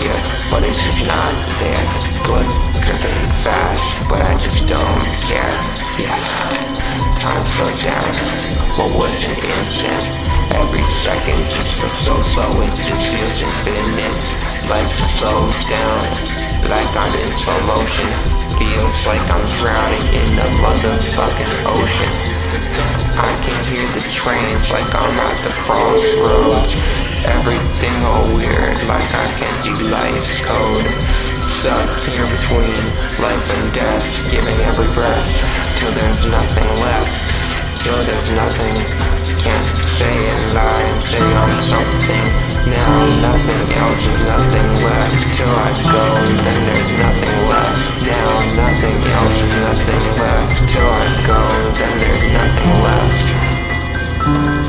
see it, but it's just not there. Blood dripping fast, but I just don't care. Yeah, time slows down. What was an instant? Every second just feels so slow, it just feels infinite. Life just slows down, like I'm in slow motion. Feels like I'm drowning in the motherfucking ocean. I can hear the trains like I'm at the crossroads. Everything all weird, like I can see life's code. Stuck here between life and death, giving every breath till there's nothing left. Till there's nothing, can't say and lie and say I'm something. Now nothing else is nothing left. Till I go, then there's nothing left. Now nothing else is nothing left. Till I go, then there's nothing left.